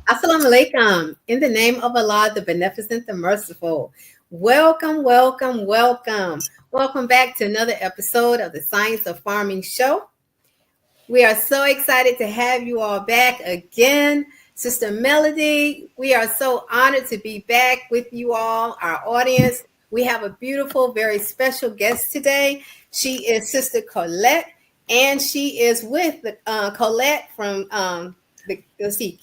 Assalamu alaikum. In the name of Allah, the Beneficent, the Merciful. Welcome, welcome, welcome. Welcome back to another episode of the Science of Farming show. We are so excited to have you all back again. Sister Melody, we are so honored to be back with you all, our audience. We have a beautiful, very special guest today. She is Sister Colette, and she is with Colette from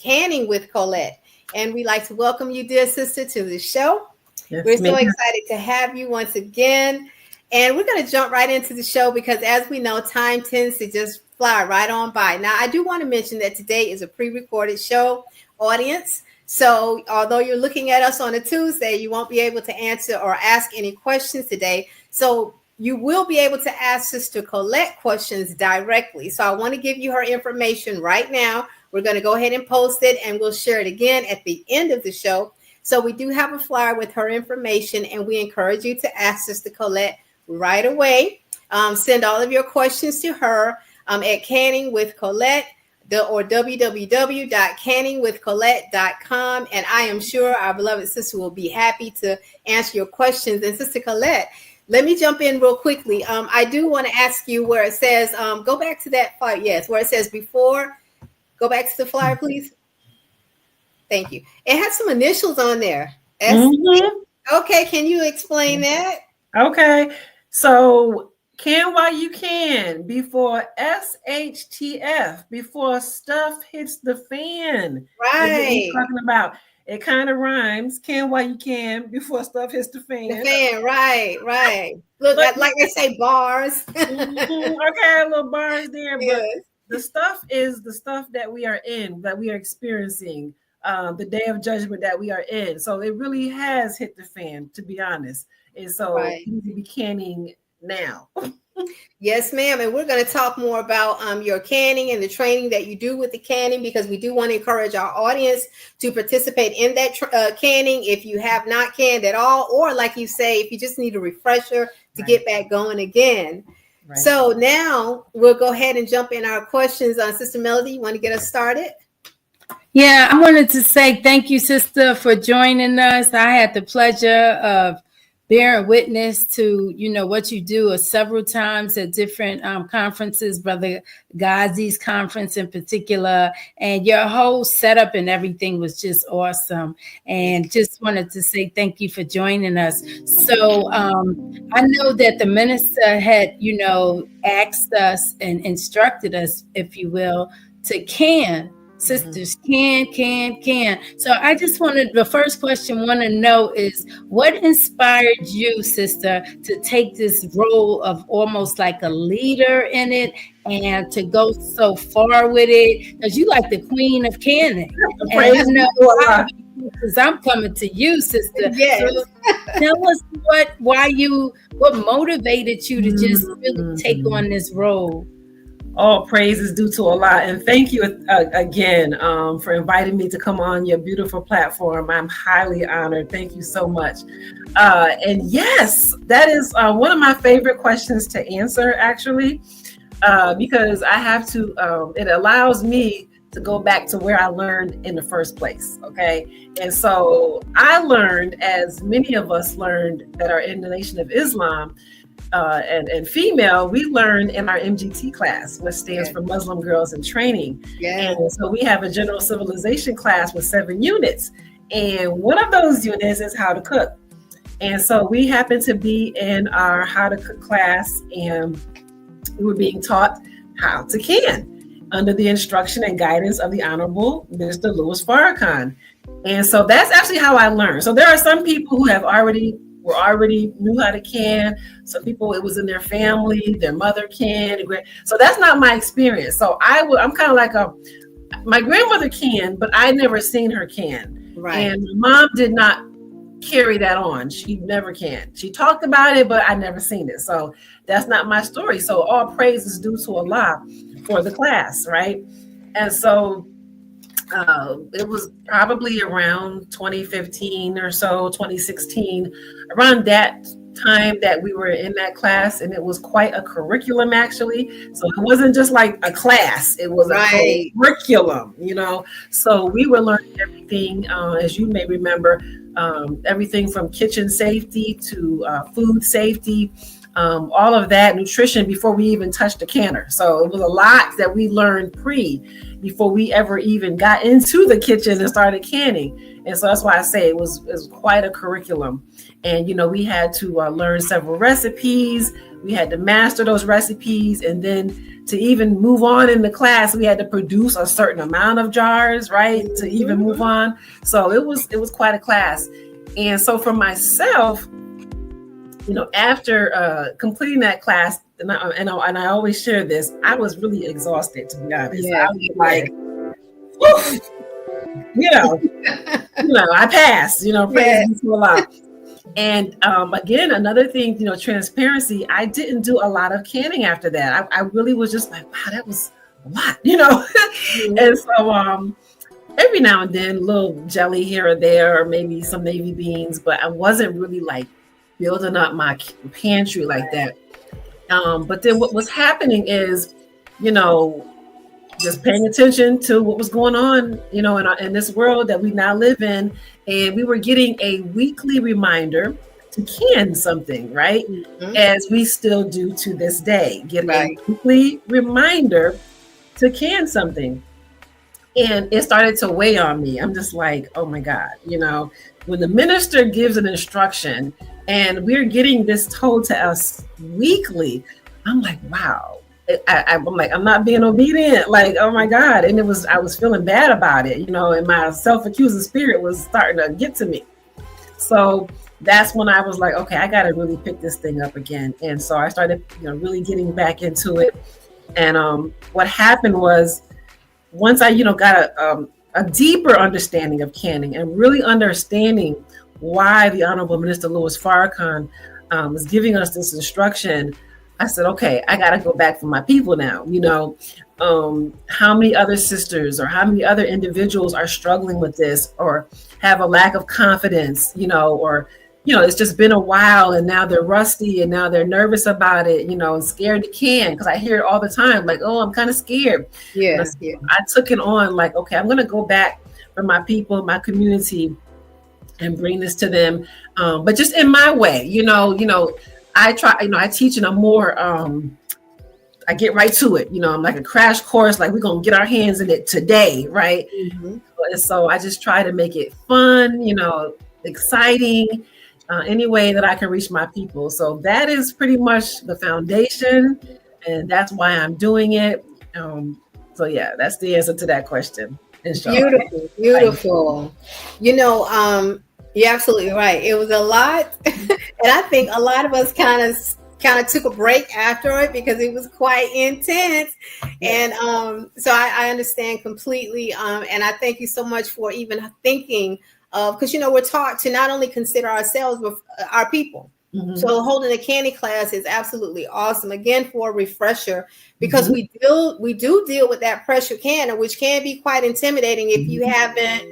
Canning with Colette. And we'd like to welcome you, dear sister, to the show. Yes, we're so excited to have you once again. And we're going to jump right into the show because, as we know, time tends to just fly right on by. Now, I do want to mention that today is a pre-recorded show, audience. So although you're looking at us on a Tuesday, you won't be able to answer or ask any questions today. So you will be able to ask Sister Colette questions directly. So I want to give you her information right now. We're going to go ahead and post it, and we'll share it again at the end of the show. So we do have a flyer with her information, and we encourage you to ask Sister Colette right away. Send all of your questions to her at Canning with Colette or www.canningwithcolette.com. And I am sure our beloved sister will be happy to answer your questions. And Sister Colette, let me jump in real quickly. I do want to ask you where it says, go back to that flyer. Yes, where it says before. Go back to the flyer, please. Thank you. It has some initials on there. Okay, can you explain that? Okay, so can while you can before SHTF, before stuff hits the fan. Right. Talking about it kind of rhymes. Can while you can before stuff hits the fan. The fan, right. Look, like they say, bars. Okay, a little bars there, yes. But the stuff is the stuff that we are in, that we are experiencing, the day of judgment that we are in. So it really has hit the fan, to be honest. And so you need to be canning now. Yes, ma'am. And we're going to talk more about your canning and the training that you do with the canning, because we do want to encourage our audience to participate in that canning if you have not canned at all, or like you say, if you just need a refresher to get back going again. Right. So now we'll go ahead and jump in our questions. Sister Melody, you want to get us started? Yeah, I wanted to say thank you, sister, for joining us. I had the pleasure of bearing witness to, what you do several times at different conferences, Brother Ghazi's conference in particular, and your whole setup and everything was just awesome. And just wanted to say thank you for joining us. So I know that the minister had, asked us and instructed us, if you will, to can. Sisters can. So I just the first question want to know is, what inspired you, sister, to take this role of almost like a leader in it and to go so far with it? Because you like the queen of canning. Because I'm coming to you, sister. Yes. So tell us what motivated you to just really take on this role. All praise is due to Allah, and thank you again for inviting me to come on your beautiful platform. I'm highly honored. Thank you so much. And yes, that is one of my favorite questions to answer, actually, because I have to. It allows me to go back to where I learned in the first place. Okay, and so I learned, as many of us learned that are in the Nation of Islam, and female, we learned in our MGT class, which stands for Muslim Girls in Training. And so we have a general civilization class with 7 units. And one of those units is how to cook. And so we happened to be in our how to cook class, and we were being taught how to can under the instruction and guidance of the Honorable Mr. Louis Farrakhan. And so that's actually how I learned. So there are some people who have already knew how to can. Some people, it was in their family, their mother can. So that's not my experience. So I'm kind of like my grandmother can, but I never seen her can. Right. And my mom did not carry that on. She never can. She talked about it, but I never seen it. So that's not my story. So all praise is due to Allah for the class, right? And so it was probably around 2015 or so, 2016, around that time that we were in that class, and it was quite a curriculum actually. So it wasn't just like a class, it was a curriculum, So we were learning everything, as you may remember, everything from kitchen safety to food safety, all of that, nutrition, before we even touched the canner. So it was a lot that we learned before we ever even got into the kitchen and started canning. And so that's why I say it was quite a curriculum. And, we had to learn several recipes. We had to master those recipes. And then to even move on in the class, we had to produce a certain amount of jars, right? To even move on. So it was quite a class. And so for myself, after completing that class, and I always share this, I was really exhausted, to be honest. I was like, I passed, praise to Allah. And again, another thing, transparency, I didn't do a lot of canning after that. I really was just like, wow, that was a lot, And so every now and then, a little jelly here or there, or maybe some navy beans, but I wasn't really like building up my pantry like that. But then what was happening is, just paying attention to what was going on, in this world that we now live in. And we were getting a weekly reminder to can something, right? Mm-hmm. As we still do to this day, get a weekly reminder to can something. And it started to weigh on me. I'm just like, oh my God, when the minister gives an instruction and we're getting this told to us weekly, I'm like, wow. I'm like, I'm not being obedient. Like, oh my God. And I was feeling bad about it, and my self-accusing spirit was starting to get to me. So that's when I was like, okay, I got to really pick this thing up again. And so I started, really getting back into it. And what happened was, once I, got a deeper understanding of canning and really understanding why the Honorable Minister Louis Farrakhan was giving us this instruction, I said, okay, I got to go back for my people now. How many other sisters or how many other individuals are struggling with this or have a lack of confidence, or, it's just been a while and now they're rusty and now they're nervous about it, and scared to can, because I hear it all the time, like, oh, I'm kind of scared. Yeah. I took it on like, okay, I'm going to go back for my people, my community, and bring this to them. But just in my way, I try, I teach in a more, I get right to it, I'm like a crash course, like we're going to get our hands in it today. Right. Mm-hmm. And so I just try to make it fun, exciting, any way that I can reach my people. So that is pretty much the foundation, and that's why I'm doing it. So yeah, that's the answer to that question. Beautiful. You're absolutely right. It was a lot. And I think a lot of us kind of took a break after it because it was quite intense. And so I understand completely. And I thank you so much for even thinking of, because, we're taught to not only consider ourselves, but our people. Mm-hmm. So holding a candy class is absolutely awesome. Again, for a refresher, because mm-hmm. we do deal with that pressure canner, which can be quite intimidating if you haven't.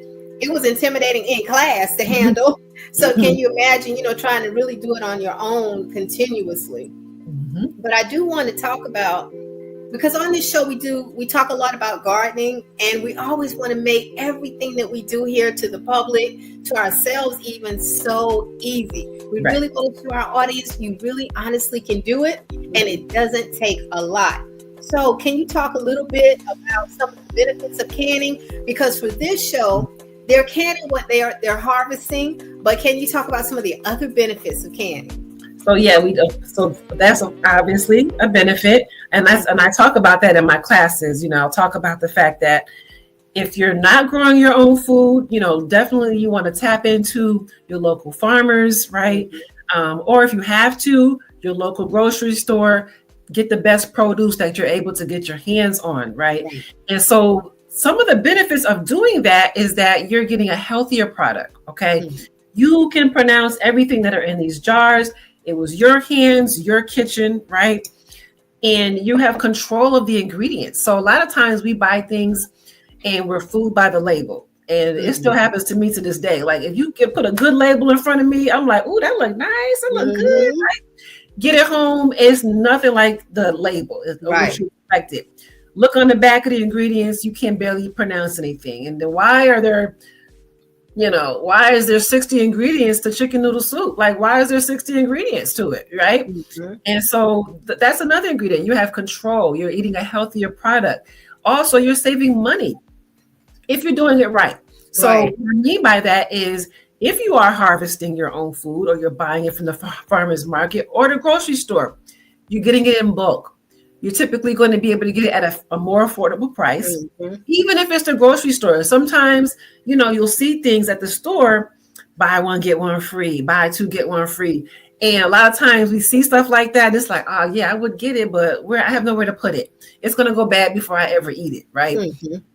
It was intimidating in class to handle. So can you imagine, trying to really do it on your own continuously? Mm-hmm. But I do want to talk about because on this show we talk a lot about gardening, and we always want to make everything that we do here to the public, to ourselves even, so easy. We Right. really want to show our audience you really honestly can do it, and it doesn't take a lot. So can you talk a little bit about some of the benefits of canning? Because for this show, they're canning what they're harvesting, but can you talk about some of the other benefits of canning? So yeah, so that's obviously a benefit, and I talk about that in my classes. I'll talk about the fact that if you're not growing your own food, definitely you want to tap into your local farmers, right? Or if you have to, your local grocery store, get the best produce that you're able to get your hands on, right? And so some of the benefits of doing that is that you're getting a healthier product, okay? You can pronounce everything that are in these jars. It was your hands, your kitchen, right? And you have control of the ingredients. So a lot of times we buy things and we're fooled by the label. And it still happens to me to this day. Like if you can put a good label in front of me, I'm like, ooh, that look nice. That look good. Right? Get it home. It's nothing like the label. It's what you expected. Look on the back of the ingredients. You can barely pronounce anything. And then why is there 60 ingredients to chicken noodle soup? Like, why is there 60 ingredients to it, right? And so that's another ingredient. You have control. You're eating a healthier product. Also, you're saving money if you're doing it right. So what I mean by that is if you are harvesting your own food or you're buying it from the farmer's market or the grocery store, you're getting it in bulk. You're typically going to be able to get it at a more affordable price, even if it's the grocery store. Sometimes, you'll see things at the store, buy one, get one free, buy two, get one free. And a lot of times we see stuff like that. It's like, oh yeah, I would get it, but I have nowhere to put it. It's going to go bad before I ever eat it, right?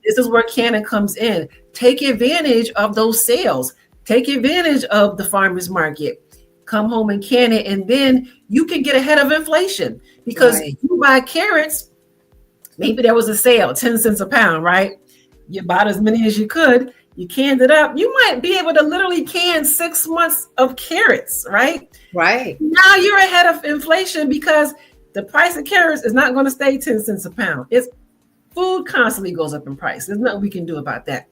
This is where canning comes in. Take advantage of those sales. Take advantage of the farmer's market. Come home and can it, and then you can get ahead of inflation because you buy carrots. Maybe there was a sale, 10 cents a pound, right? You bought as many as you could. You canned it up. You might be able to literally can 6 months of carrots, right? Right. Now you're ahead of inflation because the price of carrots is not going to stay 10 cents a pound. Food constantly goes up in price. There's nothing we can do about that.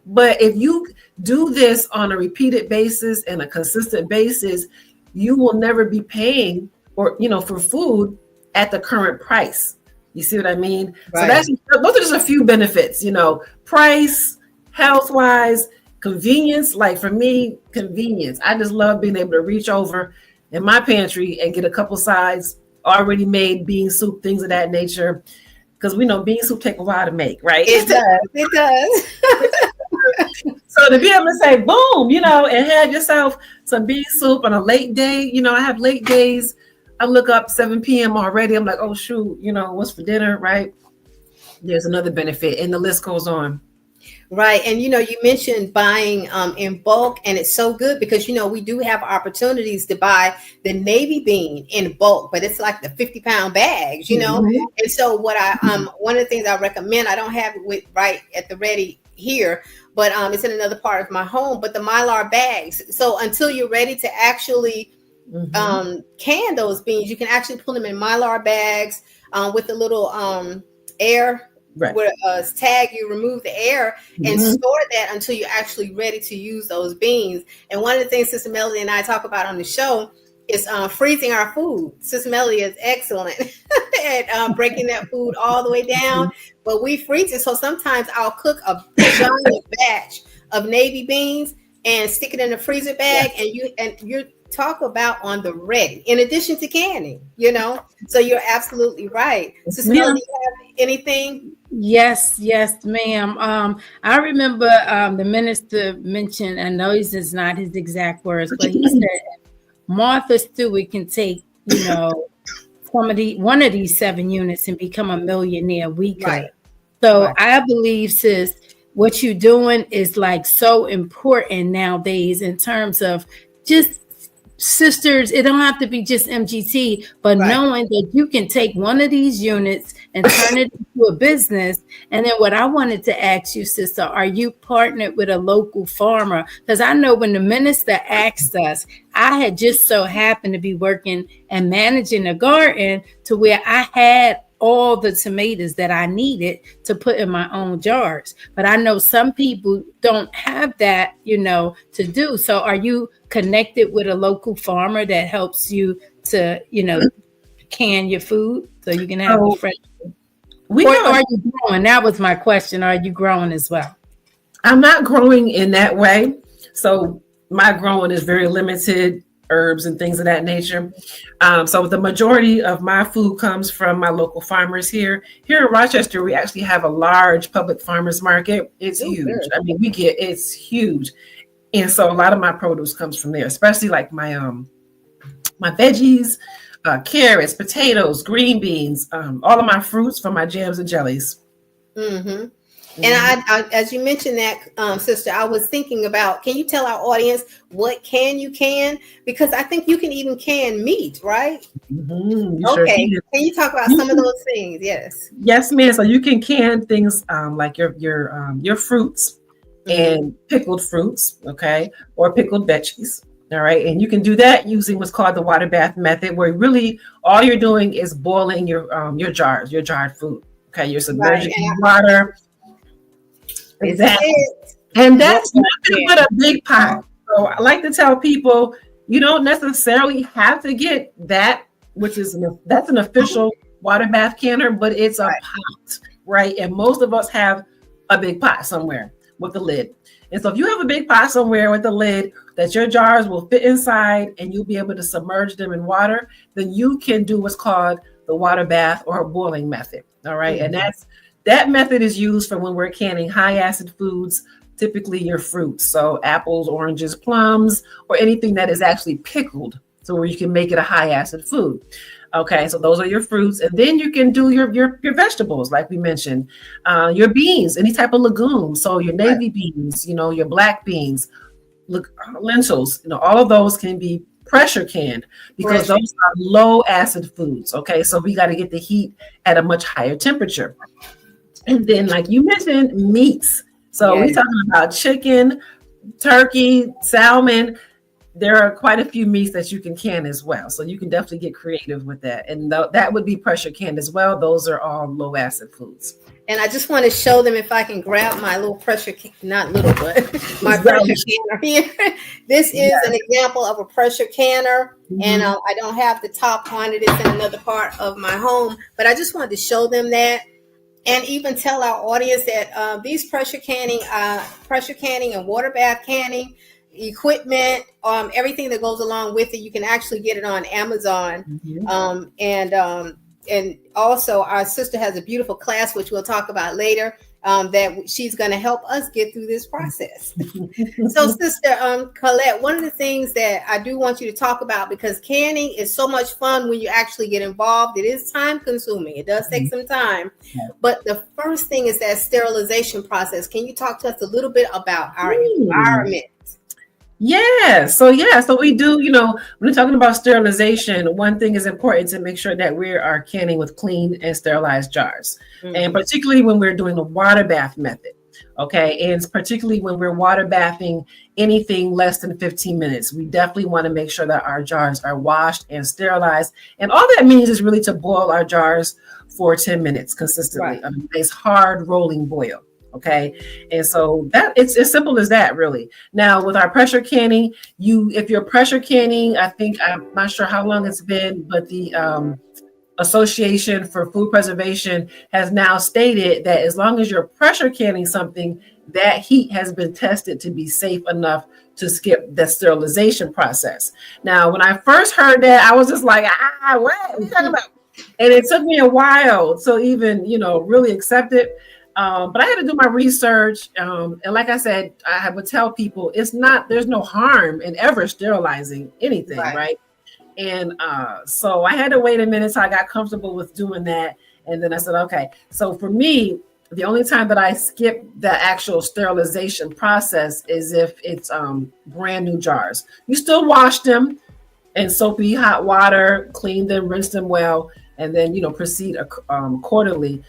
But if you do this on a repeated basis and a consistent basis, you will never be paying for food at the current price. You see what I mean? Right. So those are just a few benefits, price, health-wise, convenience. Like for me, convenience. I just love being able to reach over in my pantry and get a couple sides, already made bean soup, things of that nature. Because we know bean soup take a while to make, right? It does. So to be able to say, boom, and have yourself some bean soup on a late day. I have late days. I look up 7 p.m. already. I'm like, oh, shoot, what's for dinner, right? There's another benefit, and the list goes on. Right. And, you mentioned buying in bulk, and it's so good because, we do have opportunities to buy the navy bean in bulk, but it's like the 50-pound bags, And so what one of the things I recommend, I don't have it right at the ready here, but it's in another part of my home, but the Mylar bags. So until you're ready to actually can those beans, you can actually put them in Mylar bags with a little air where tag, you remove the air and store that until you're actually ready to use those beans. And one of the things Sister Melody and I talk about on the show is freezing our food. Sister Melody is excellent at breaking that food all the way down, but we freeze it. So sometimes I'll cook a giant batch of navy beans and stick it in a freezer bag, and you talk about on the ready, in addition to canning, So you're absolutely right. Sister Melody, do you have anything? Yes, ma'am. I remember the minister mentioned, I know it's not his exact words, but he said Martha Stewart can take, one of these 7 units and become a millionaire. We could. Right. So I believe, sis, what you're doing is like so important nowadays in terms of just sisters. It don't have to be just MGT, but knowing that you can take one of these units and turn it into a business. And then what I wanted to ask you, sister, are you partnered with a local farmer? Because I know when the minister asked us, I had just so happened to be working and managing a garden to where I had all the tomatoes that I needed to put in my own jars. But I know some people don't have that, to do. So are you connected with a local farmer that helps you to, can your food so you can have a fresh? Are you growing? That was my question. Are you growing as well? I'm not growing in that way. So my growing is very limited, herbs and things of that nature. So the majority of my food comes from my local farmers here. Here in Rochester, we actually have a large public farmers market. It's huge. Good. I mean, it's huge. And so a lot of my produce comes from there, especially like my veggies, carrots, potatoes, green beans, all of my fruits from my jams and jellies. Mm-hmm. And I, as you mentioned that, sister, I was thinking about, can you tell our audience what you can? Because I think you can even can meat, right? Mm-hmm. Okay. Sure can you talk about some of those things? Yes. Yes, ma'am. So you can can things like your fruits and pickled fruits, okay, or pickled veggies. All right. And you can do that using what's called the water bath method, where really all you're doing is boiling your jarred food. Okay. You're submerging in water. Exactly. And that's nothing but a big pot. So I like to tell people, you don't necessarily have to get that, that's an official water bath canner, but it's a pot, right? And most of us have a big pot somewhere with a lid. And so if you have a big pot somewhere with a lid that your jars will fit inside and you'll be able to submerge them in water, then you can do what's called the water bath or boiling method. All right. Mm-hmm. And that method is used for when we're canning high acid foods, typically your fruits. So apples, oranges, plums, or anything that is actually pickled. So where you can make it a high acid food. Okay, so those are your fruits. And then you can do your vegetables, like we mentioned, your beans, any type of legume. So your navy beans, your black beans, lentils, all of those can be pressure canned because those are low acid foods. Okay, so we got to get the heat at a much higher temperature. And then, like you mentioned, meats. So we're talking about chicken, turkey, salmon. There are quite a few meats that you can can as well. So you can definitely get creative with that. And that would be pressure canned as well. Those are all low acid foods. And I just want to show them, if I can grab my little pressure, not little, but my pressure canner here. This is an example of a pressure canner. Mm-hmm. And I don't have the top on it. It's in another part of my home. But I just wanted to show them that. And even tell our audience that these pressure canning and water bath canning equipment, everything that goes along with it, you can actually get it on Amazon. Mm-hmm. And also our sister has a beautiful class, which we'll talk about later, that she's going to help us get through this process. So sister Colette, one of the things that I do want you to talk about, because canning is so much fun when you actually get involved, it is time consuming. It does take some time. But the first thing is that sterilization process. Can you talk to us a little bit about our environment? So we do, when we're talking about sterilization, one thing is important to make sure that we are canning with clean and sterilized jars. Mm-hmm. And particularly when we're doing the water bath method. Okay. And particularly when we're water bathing anything less than 15 minutes, we definitely want to make sure that our jars are washed and sterilized. And all that means is really to boil our jars for 10 minutes consistently. A nice hard rolling boil. Okay. And so that it's as simple as that, really. Now with our pressure canning, if you're pressure canning, I'm not sure how long it's been, but the Association for Food Preservation has now stated that as long as you're pressure canning something, that heat has been tested to be safe enough to skip the sterilization process. Now, when I first heard that, I was just like, what are you talking about? And it took me a while to even, really accept it. But I had to do my research. And like I said, I would tell people there's no harm in ever sterilizing anything, right? And so I had to wait a minute till I got comfortable with doing that. And then I said, okay. So for me, the only time that I skip the actual sterilization process is if it's brand new jars. You still wash them in soapy hot water, clean them, rinse them well, and then, proceed quarterly.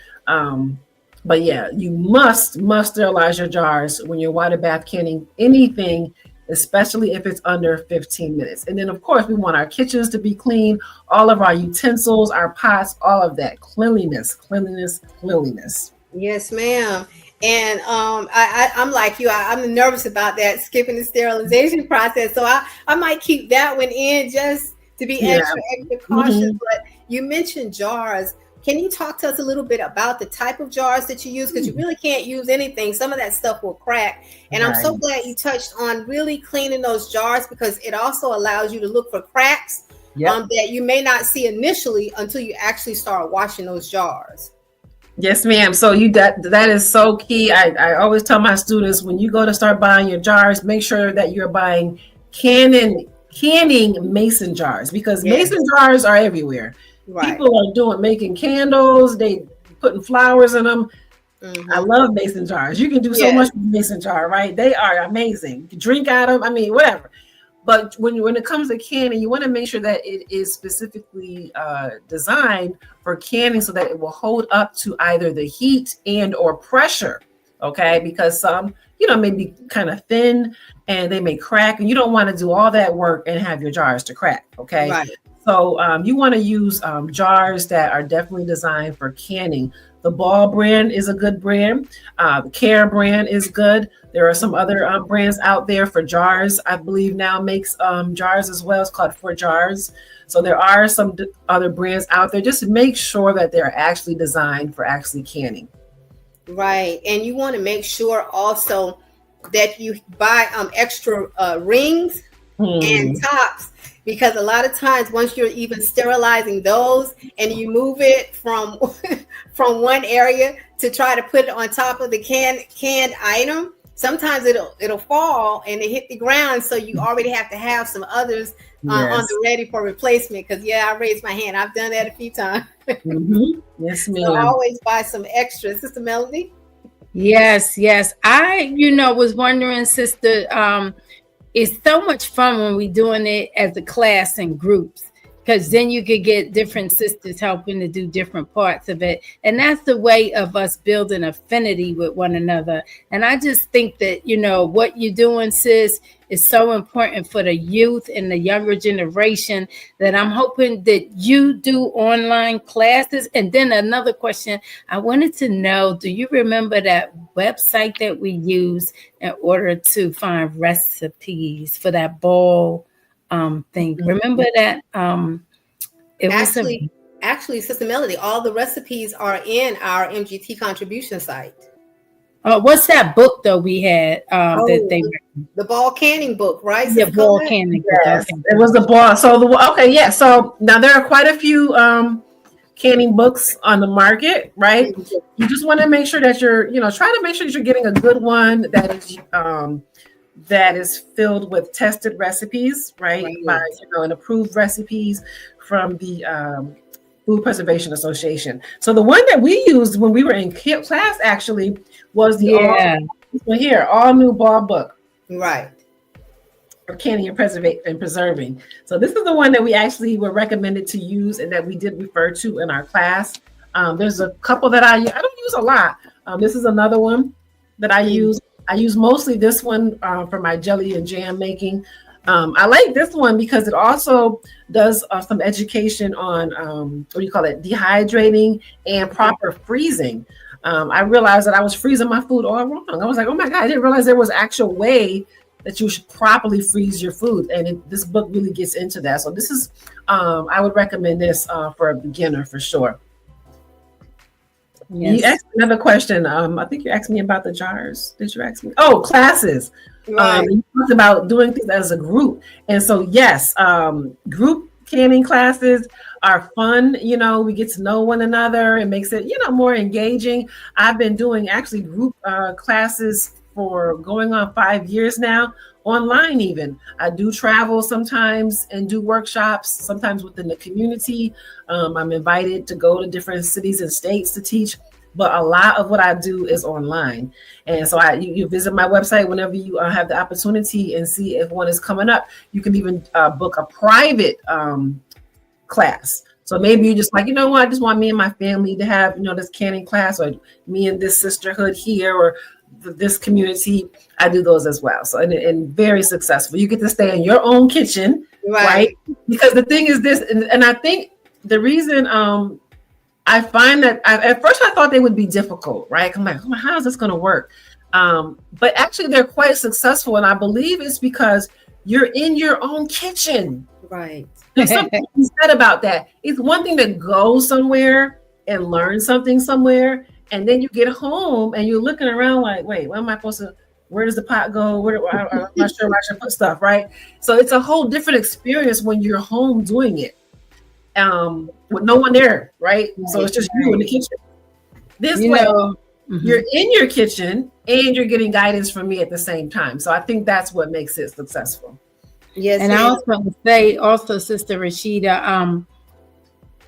But yeah, you must sterilize your jars when you're water bath canning anything especially if it's under 15 minutes. And then, of course, we want our kitchens to be clean, all of our utensils, our pots, all of that. Cleanliness, cleanliness, cleanliness. Yes, ma'am. And I'm like you. I'm nervous about that, skipping the sterilization process. So I might keep that one in just to be extra cautious. Mm-hmm. But you mentioned jars. Can you talk to us a little bit about the type of jars that you use? Because you really can't use anything. Some of that stuff will crack. And I'm so glad you touched on really cleaning those jars, because it also allows you to look for cracks that you may not see initially until you actually start washing those jars. Yes, ma'am. So that is so key. I always tell my students, when you go to start buying your jars, make sure that you're buying canning mason jars, because mason jars are everywhere. Right. People are making candles, they putting flowers in them. Mm-hmm. I love mason jars. You can do so much with mason jar, right? They are amazing. You can drink out of them. I mean, whatever. But when it comes to canning, you want to make sure that it is specifically designed for canning so that it will hold up to either the heat and or pressure. Okay, because some, may be kind of thin and they may crack, and you don't want to do all that work and have your jars to crack. Okay, right. So you want to use jars that are definitely designed for canning. The Ball brand is a good brand. The Care brand is good. There are some other brands out there for jars. I believe now makes jars as well. It's called For Jars. So there are some other brands out there. Just make sure that they're actually designed for actually canning. Right. And you want to make sure also that you buy extra rings and tops, because a lot of times once you're even sterilizing those and you move it from one area to try to put it on top of the canned item, sometimes it'll fall and it hit the ground. So you already have to have some others on the ready for replacement. Because I raised my hand. I've done that a few times. Mm-hmm. Yes, ma'am. So always buy some extra. Sister Melody? Yes. I, was wondering, Sister, it's so much fun when we're doing it as a class in groups, because then you could get different sisters helping to do different parts of it. And that's the way of us building affinity with one another. And I just think that, what you're doing, sis, is so important for the youth and the younger generation, that I'm hoping that you do online classes. And then another question, I wanted to know, do you remember that website that we use in order to find recipes for that ball thing? Remember that? Actually, Sister Melody, all the recipes are in our MGT contribution site. What's that book though we had that they the ball canning book, right? Yeah, ball canning. Yes, it was the ball. So so now there are quite a few canning books on the market, right? You just want to make sure that you're, try to make sure that you're getting a good one that is filled with tested recipes, right? By and approved recipes from the Food Preservation Association. So the one that we used when we were in class actually was the all new ball book, right? For canning and preserving. So this is the one that we actually were recommended to use and that we did refer to in our class. There's a couple that I don't use a lot. This is another one that I use. I use mostly this one for my jelly and jam making. I like this one because it also does some education on dehydrating and proper freezing. I realized that I was freezing my food all wrong. I was like, oh my God, I didn't realize there was an actual way that you should properly freeze your food. And this book really gets into that. So this is, I would recommend this for a beginner for sure. Yes. You asked another question. I think you asked me about the jars. Did you ask me? Oh, classes. Right. You talked about doing things as a group. And so, yes, group canning classes are fun. We get to know one another. It makes it, more engaging. I've been doing actually group classes for going on 5 years now, online even. I do travel sometimes and do workshops, sometimes within the community. I'm invited to go to different cities and states to teach, but a lot of what I do is online. And so you visit my website whenever you have the opportunity and see if one is coming up. You can even book a private class. So maybe you're just like, I just want me and my family to have, this canning class, or me and this sisterhood here, or this community, I do those as well. So, and very successful. You get to stay in your own kitchen, right? Because the thing is this, and I think the reason I find that at first I thought they would be difficult, right? I'm like, how is this going to work? But actually they're quite successful. And I believe it's because you're in your own kitchen. Right. There's something to be said about that. It's one thing to go somewhere and learn something somewhere. And then you get home and you're looking around like, wait, where does the pot go? I'm not sure where I should put stuff, right? So it's a whole different experience when you're home doing it. With no one there, right? So it's just you in the kitchen. This way, you're in your kitchen and you're getting guidance from me at the same time. So I think that's what makes it successful. Yes. And I also want to say, Sister Rashida,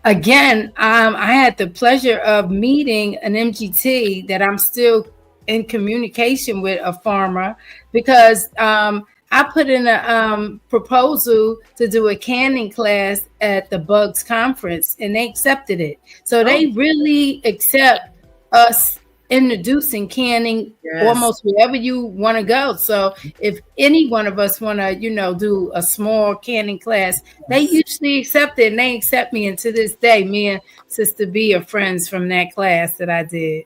again, I had the pleasure of meeting an MGT that I'm still in communication with, a farmer, because I put in a proposal to do a canning class at the Bugs conference, and they accepted it. So they really accept us introducing canning almost wherever you want to go. So if any one of us want to, do a small canning class, they usually accept it, and they accept me. And to this day, me and Sister B are friends from that class that I did.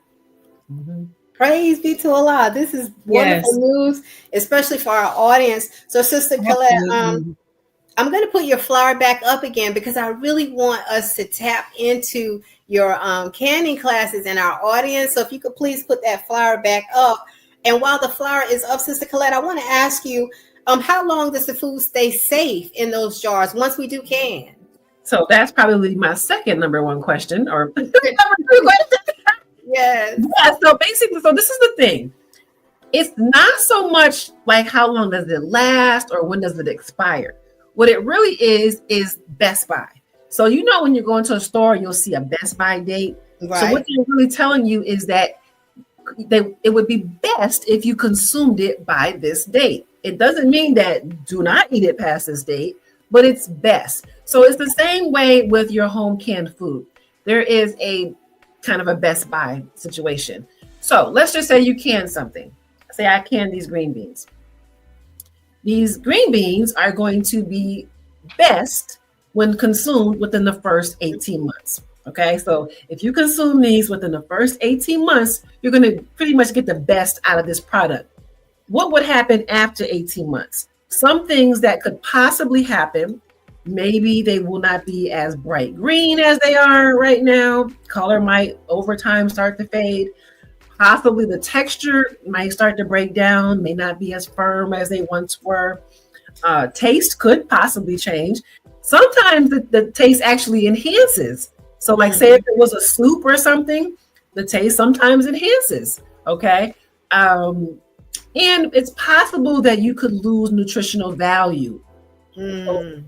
Mm-hmm. Praise be to Allah. This is wonderful news, especially for our audience. So, Sister Colette, I'm going to put your flyer back up again because I really want us to tap into your canning classes and our audience. So if you could please put that flyer back up. And while the flyer is up, Sister Colette, I want to ask you, how long does the food stay safe in those jars once we do can? So that's probably my second number one question, or number 2 question. Yes. Yeah, so basically, this is the thing. It's not so much like how long does it last or when does it expire. What it really is best by. So when you go into a store, you'll see a best by date. Right. So what they're really telling you is that it would be best if you consumed it by this date. It doesn't mean that do not eat it past this date, but it's best. So it's the same way with your home canned food. There is a kind of a best by situation. So let's just say you can something. Say I can these green beans. These green beans are going to be best when consumed within the first 18 months. Okay, so if you consume these within the first 18 months, you're going to pretty much get the best out of this product. What would happen after 18 months? Some things that could possibly happen. Maybe they will not be as bright green as they are right now. Color might over time start to fade. Possibly the texture might start to break down, may not be as firm as they once were. Taste could possibly change. Sometimes the taste actually enhances. So like say if it was a soup or something, the taste sometimes enhances, okay? And it's possible that you could lose nutritional value. So,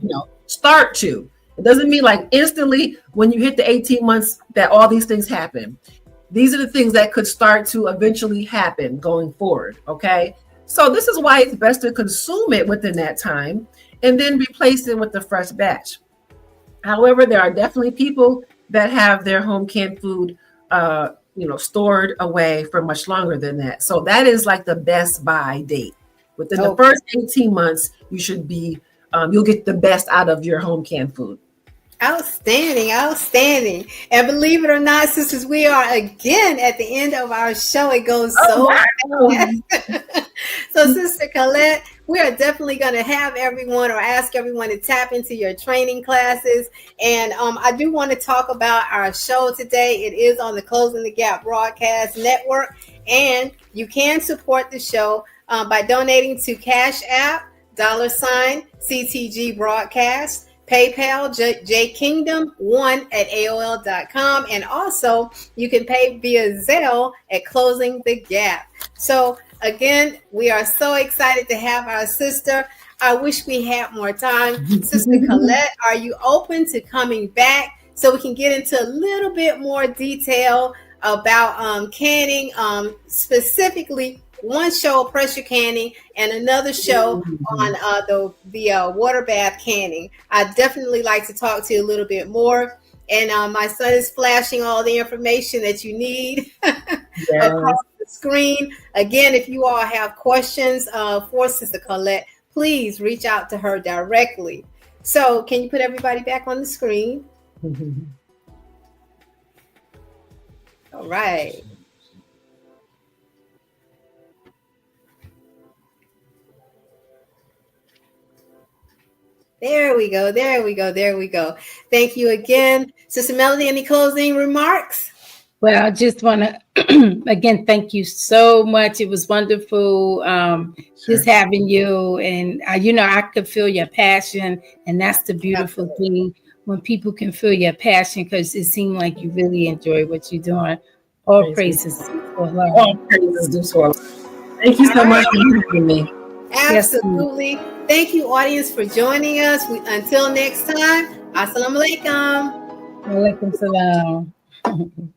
start to. It doesn't mean like instantly when you hit the 18 months that all these things happen. These are the things that could start to eventually happen going forward, okay? So this is why it's best to consume it within that time and then replace it with the fresh batch. However, there are definitely people that have their home canned food, stored away for much longer than that. So that is like the best buy date. Within the first 18 months, you should be you'll get the best out of your home canned food. Outstanding. And believe it or not, sisters, we are again at the end of our show. It goes fast. So, Sister Colette, we are definitely going to have everyone or ask everyone to tap into your training classes. And I do want to talk about our show today. It is on the Closing the Gap Broadcast Network. And you can support the show by donating to Cash App, $CTG Broadcast, PayPal, jkingdom1@aol.com. And also you can pay via Zelle at Closing the Gap. So again, we are so excited to have our sister. I wish we had more time. Sister Colette, are you open to coming back so we can get into a little bit more detail about canning, specifically one show, pressure canning, and another show on the water bath canning. I'd definitely like to talk to you a little bit more. And my son is flashing all the information that you need across the screen. Again, if you all have questions for Sister Colette, please reach out to her directly. So can you put everybody back on the screen? All right. There we go. There we go. There we go. Thank you again. Sister Melody, any closing remarks? Well, I just want to, again, thank you so much. It was wonderful just having you. And, I could feel your passion. And that's the beautiful thing, when people can feel your passion, because it seemed like you really enjoy what you're doing. All praises for Allah. All praises due to Allah. Thank you so much for having me. Absolutely. Yes. Thank you, audience, for joining us. Until next time, Assalamu alaikum. Wa alaikum salam.